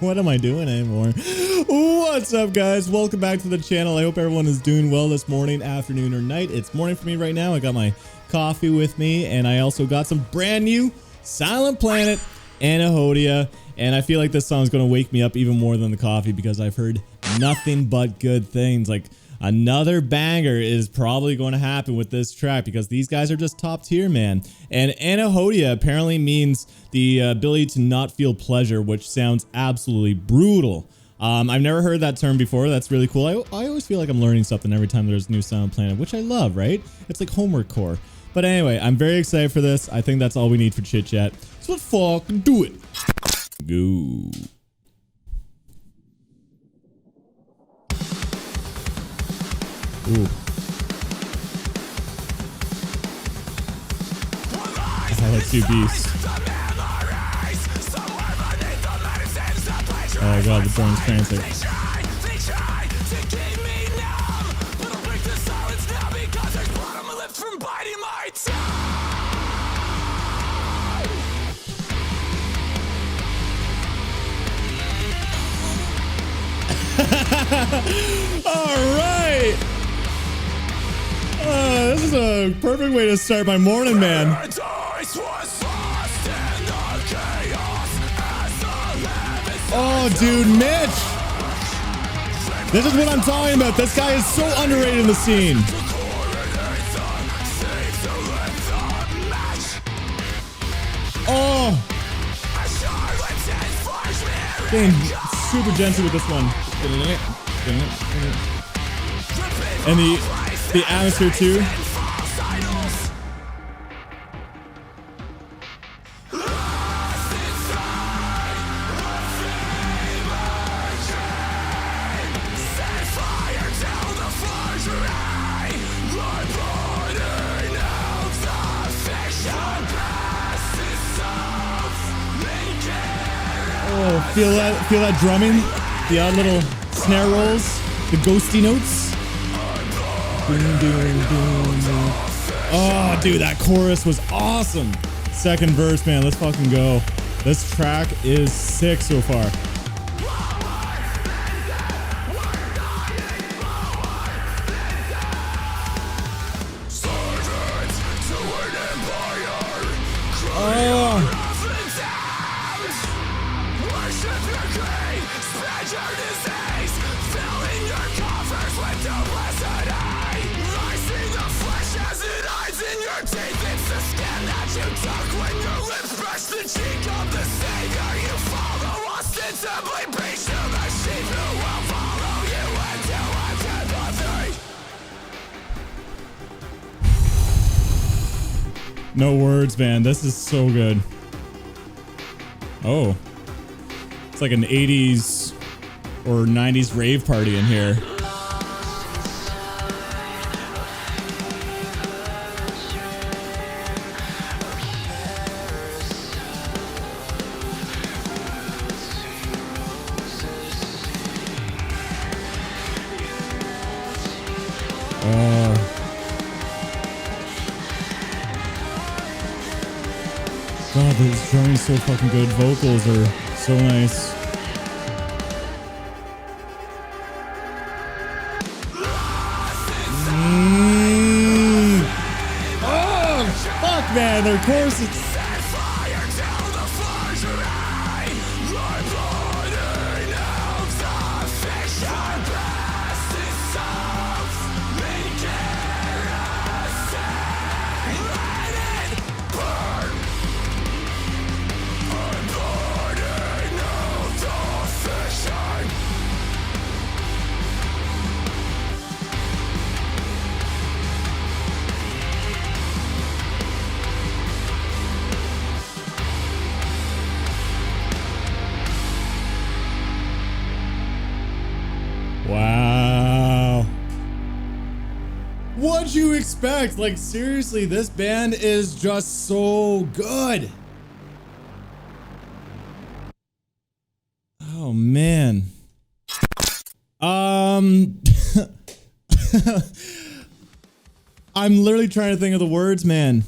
What am I doing anymore? What's up, guys? Welcome back to the channel. I hope everyone is doing well this morning, afternoon, or night. It's morning for me right now. I got my coffee with me, and I also got some brand new Silent Planet Anhedonia. And I feel like this song is going to wake me up even more than the coffee because I've heard nothing but good things. Like, another banger is probably going to happen with this track because these guys are just top tier, man. And Anhedonia apparently means the ability to not feel pleasure, which sounds absolutely brutal. I've never heard that term before. That's really cool. I always feel like I'm learning something every time there's a new Silent Planet, which I love, right? It's like homework core. But anyway, I'm very excited for this. I think that's all we need for chit chat. So let's fucking do it. Go. Ooh. I like two beasts. Oh god, the drone's frantic. All right. This is a perfect way to start my morning, man. Oh, dude, Mitch. This is what I'm talking about. This guy is so underrated in the scene. Oh. Being super gentle with this one. And the atmosphere too. Oh, feel that drumming, the odd little snare rolls, the ghosty notes. Boom, boom, boom, boom. Oh, dude, that chorus was awesome. Second verse, man, let's fucking go. This track is sick so far. Oh. No words, man. This is so good. Oh. It's like an 80s or 90s rave party in here. God, this drumming is so fucking good. Vocals are so nice. Oh, fuck, man. Their chorus is... Wow. What'd you expect? Like, seriously, this band is just so good. Oh, man. I'm literally trying to think of the words, man.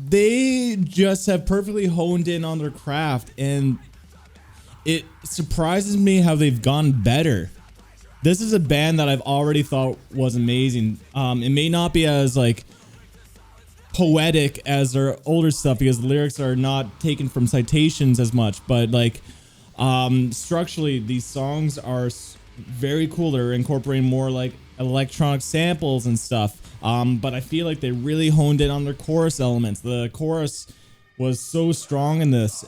they just have perfectly honed in on their craft, and it surprises me how they've gone better. This is a band that I've already thought was amazing. It may not be as like poetic as their older stuff because the lyrics are not taken from citations as much, but like structurally these songs are very cool. They're incorporating more like electronic samples and stuff, but I feel like they really honed in on their chorus elements. The chorus was so strong in this.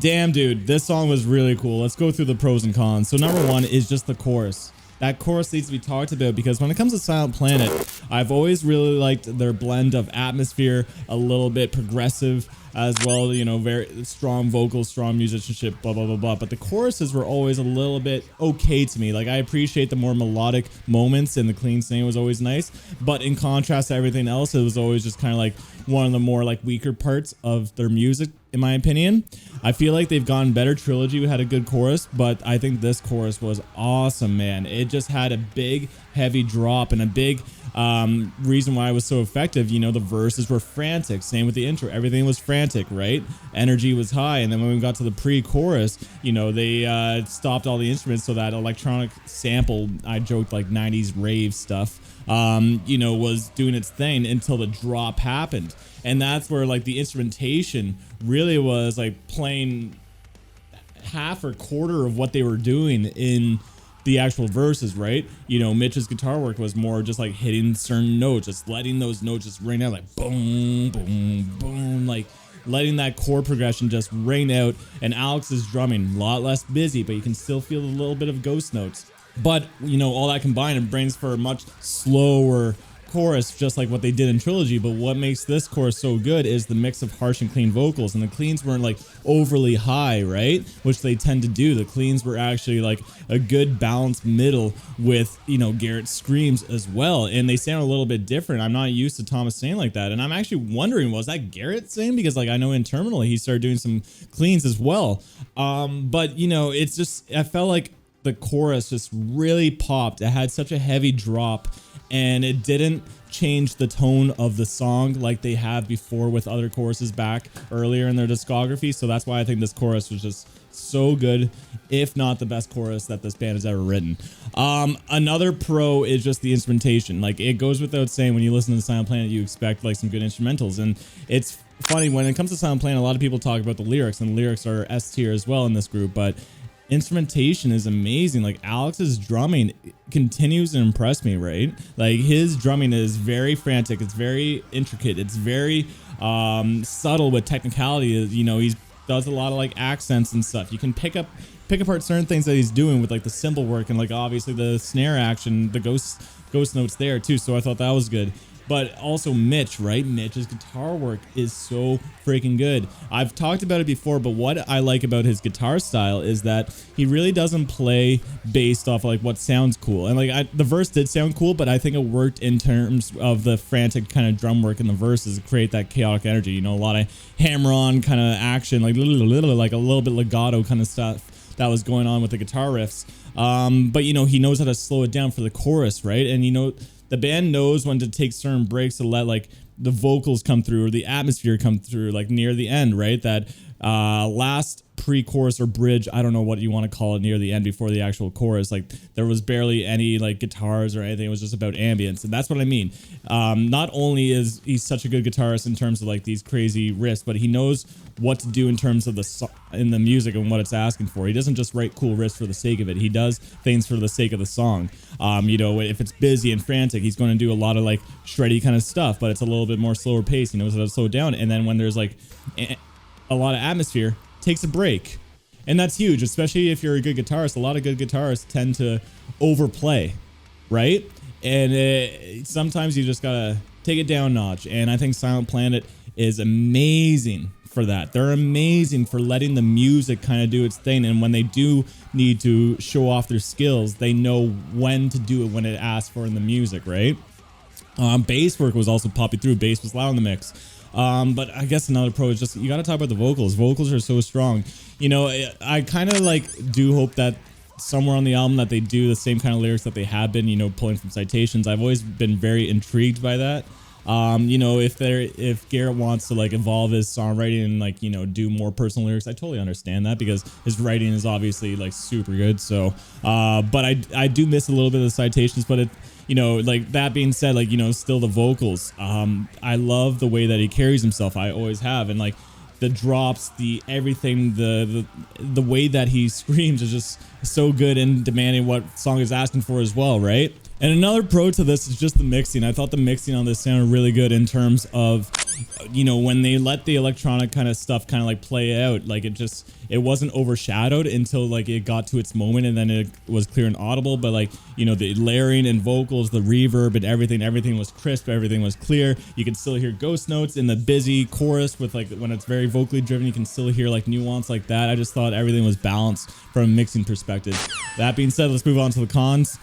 Damn, dude, this song was really cool. Let's go through the pros and cons. So number one is just the chorus. That chorus needs to be talked about because when it comes to Silent Planet, I've always really liked their blend of atmosphere, a little bit progressive as well, you know, very strong vocals, strong musicianship, blah, blah, blah, blah. But the choruses were always a little bit okay to me. Like, I appreciate the more melodic moments and the clean singing was always nice. But in contrast to everything else, it was always just kind of like one of the more like weaker parts of their music, in my opinion. I feel like they've gotten better. Trilogy had a good chorus, but I think this chorus was awesome, man. It just had a big, heavy drop and a big reason why it was so effective. You know, the verses were frantic. Same with the intro. Everything was frantic, right? Energy was high. And then when we got to the pre-chorus, you know, they stopped all the instruments so that electronic sample, I joked like 90s rave stuff, you know, was doing its thing until the drop happened. And that's where like the instrumentation really was like playing half or quarter of what they were doing in the actual verses, right? You know, Mitch's guitar work was more just like hitting certain notes, just letting those notes just ring out like boom, boom, boom, like letting that chord progression just ring out. And Alex's drumming, a lot less busy, but you can still feel a little bit of ghost notes. But, you know, all that combined, it brings for a much slower chorus, just like what they did in Trilogy. But what makes this chorus so good is the mix of harsh and clean vocals, and the cleans weren't like overly high, right, which they tend to do. The cleans were actually like a good balanced middle with, you know, Garrett's screams as well, and they sound a little bit different. I'm not used to Thomas saying like that, and I'm actually wondering, was that Garrett saying? Because like I know in Terminal he started doing some cleans as well, but you know, it's just, I felt like the chorus just really popped. It had such a heavy drop, and it didn't change the tone of the song like they have before with other choruses back earlier in their discography. So that's why I think this chorus was just so good, if not the best chorus that this band has ever written. Another pro is just the instrumentation. Like, it goes without saying, when you listen to Silent Planet, you expect like some good instrumentals, and it's funny when it comes to Silent Planet, a lot of people talk about the lyrics, and the lyrics are S tier as well in this group, but instrumentation is amazing. Like, Alex's drumming continues to impress me, right? Like, his drumming is very frantic, it's very intricate, it's very subtle with technicality. You know, he does a lot of like accents and stuff. You can pick apart certain things that he's doing with like the cymbal work and like obviously the snare action, the ghost notes there too. So I thought that was good. But also Mitch, right? Mitch's guitar work is so freaking good. I've talked about it before, but what I like about his guitar style is that he really doesn't play based off like what sounds cool. And like the verse did sound cool, but I think it worked in terms of the frantic kind of drum work in the verses to create that chaotic energy. You know, a lot of hammer-on kind of action, like like a little bit legato kind of stuff that was going on with the guitar riffs. But you know, he knows how to slow it down for the chorus, right? And you know, the band knows when to take certain breaks to let like the vocals come through or the atmosphere come through, like near the end, right? That last pre-chorus or bridge, I don't know what you want to call it, near the end before the actual chorus, like there was barely any like guitars or anything. It was just about ambience, and that's what I mean. Not only is he such a good guitarist in terms of like these crazy riffs, but he knows what to do in terms of in the music and what it's asking for. He doesn't just write cool riffs for the sake of it. He does things for the sake of the song. You know, if it's busy and frantic, he's going to do a lot of like shreddy kind of stuff, but it's a little bit more slower pace. He knows how to slow it down. And then when there's like a lot of atmosphere, takes a break. And that's huge, especially if you're a good guitarist. A lot of good guitarists tend to overplay, right? And sometimes you just gotta take it down a notch. And I think Silent Planet is amazing for that. They're amazing for letting the music kind of do its thing. And when they do need to show off their skills, they know when to do it when it asks for in the music, right? Bass work was also popping through. Bass was loud in the mix. But I guess another pro is just, you got to talk about the vocals. Vocals are so strong. You know, I kind of like do hope that somewhere on the album that they do the same kind of lyrics that they have been, you know, pulling from citations. I've always been very intrigued by that. You know, if Garrett wants to like evolve his songwriting and like, you know, do more personal lyrics, I totally understand that because his writing is obviously like super good. So, but I do miss a little bit of the citations, but it, you know, like that being said, like, you know, still the vocals, I love the way that he carries himself. I always have. And like the drops, the everything, the way that he screams is just so good and demanding what song is asking for as well, right? And another pro to this is just the mixing. I thought the mixing on this sounded really good in terms of, you know, when they let the electronic kind of stuff kind of like play out, like it wasn't overshadowed until like it got to its moment, and then it was clear and audible. But like, you know, the layering and vocals, the reverb and everything was crisp, everything was clear. You can still hear ghost notes in the busy chorus with like when it's very vocally driven, you can still hear like nuance like that. I just thought everything was balanced from a mixing perspective. That being said, let's move on to the cons.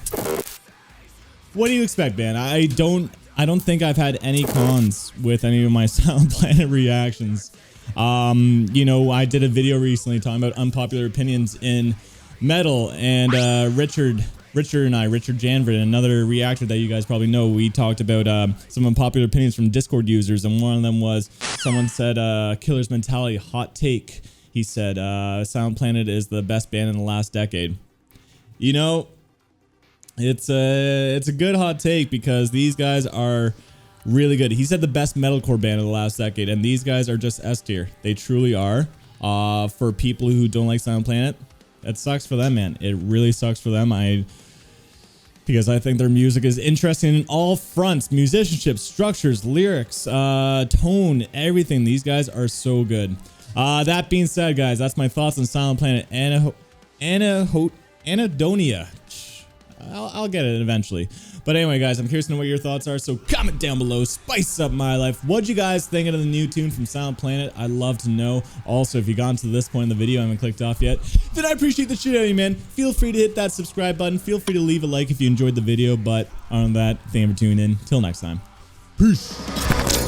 What do you expect, man? I don't think I've had any cons with any of my Silent Planet reactions. You know, I did a video recently talking about unpopular opinions in metal, and Richard Janvert, another reactor that you guys probably know, we talked about some unpopular opinions from Discord users, and one of them was someone said Killer's Mentality, hot take. He said Silent Planet is the best band in the last decade. You know, it's a good hot take because these guys are really good. He said the best metalcore band of the last decade, and these guys are just S tier. They truly are. For people who don't like Silent Planet, it sucks for them, man. It really sucks for them. Because I think their music is interesting in all fronts: musicianship, structures, lyrics, tone, everything. These guys are so good. That being said, guys, that's my thoughts on Silent Planet. Anhedonia. I'll get it eventually. But anyway, guys, I'm curious to know what your thoughts are, so comment down below. Spice up my life. What'd you guys think of the new tune from Silent Planet? I'd love to know. Also, if you've gotten to this point in the video and haven't clicked off yet, then I appreciate the shit out of you, man. Feel free to hit that subscribe button. Feel free to leave a like if you enjoyed the video. But on that, thank you for tuning in. Till next time. Peace.